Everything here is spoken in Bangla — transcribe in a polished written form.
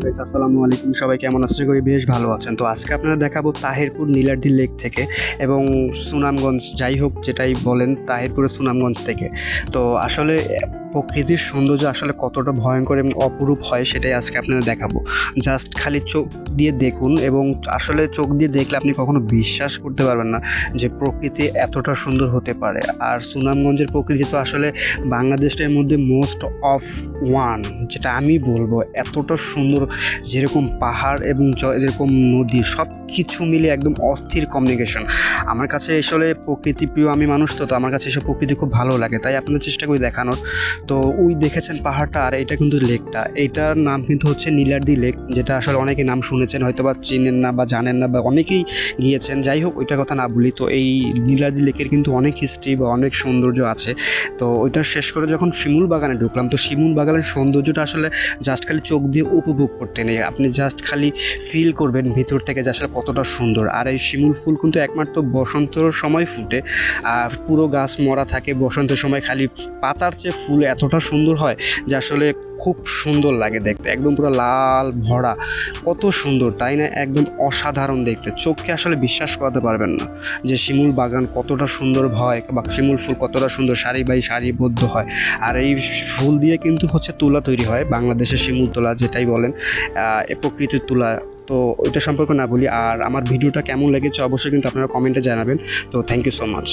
গাইস আসসালামু আলাইকুম, সবাই কেমন আছেন? আশা করি বেশ ভালো আছেন। তো আজকে আপনারা দেখাবো তাহিরপুর নীলাদ্রি লেক থেকে এবং সুনামগঞ্জ, যাই হোক যেটাই বলেন, তাহিরপুরের সুনামগঞ্জ থেকে। তো আসলে প্রকৃতির সৌন্দর্য আসলে কতটা ভয়ঙ্কর এবং অপরূপ হয় সেটাই আজকে আপনাদের দেখাবো। জাস্ট খালি চোখ দিয়ে দেখুন, এবং আসলে চোখ দিয়ে দেখলে আপনি কখনো বিশ্বাস করতে পারবেন না যে প্রকৃতি এতটা সুন্দর হতে পারে। আর সুনামগঞ্জের প্রকৃতি তো আসলে বাংলাদেশের মধ্যে মোস্ট অফ ওয়ান, যেটা আমি বলবো এতটা সুন্দর। যেরকম পাহাড় এবং যেরকম নদী, সব কিছু মিলে একদম অস্থির কমিউনিকেশন। আমার কাছে আসলে প্রকৃতি প্রিয় আমি মানুষ, তো আমার কাছে এসব প্রকৃতি খুব ভালো লাগে, তাই আপনাদের চেষ্টা করি দেখানোর। তো ওই দেখেছেন পাহাড়টা, আর এটা কিন্তু লেকটা, এইটার নাম কিন্তু হচ্ছে নীলাদ্রি লেক, যেটা আসলে অনেকে নাম শুনেছেন, হয়তো বা চিনেন না বা জানেন না, বা অনেকেই গিয়েছেন, যাই হোক ওইটার কথা না বলি। তো এই নীলাদ্রি লেকের কিন্তু অনেক হিস্ট্রি বা অনেক সৌন্দর্য আছে। তো ওইটা শেষ করে যখন শিমুল বাগানে ঢুকলাম, তো শিমুল বাগানের সৌন্দর্যটা আসলে জাস্ট খালি চোখ দিয়ে উপভোগ করতে নেই, আপনি জাস্ট খালি ফিল করবেন ভিতর থেকে যে আসলে কতটা সুন্দর। আর এই শিমুল ফুল কিন্তু একমাত্র বসন্তর সময় ফুটে, আর পুরো গাছ মরা থাকে বসন্তের সময়, খালি পাতার চেয়ে ফুল এতটা সুন্দর হয় যে আসলে খুব সুন্দর লাগে দেখতে, একদম পুরো লাল ভরা, কত সুন্দর তাই না? একদম অসাধারণ দেখতে, চোখকে আসলে বিশ্বাস করাতে পারবেন না যে শিমুল বাগান কতটা সুন্দর হয় বা শিমুল ফুল কতটা সুন্দর সারি বাই সারিবদ্ধ হয়। আর এই ফুল দিয়ে কিন্তু হচ্ছে তুলা তৈরি হয়, বাংলাদেশের শিমুল তুলা যেটাই বলেন, এ প্রকৃতির তুলা। তো ওইটা সম্পর্কে না বলি। আর আমার ভিডিওটা কেমন লেগেছে অবশ্যই কিন্তু আপনারা কমেন্টে জানাবেন। তো থ্যাংক ইউ সো মাচ।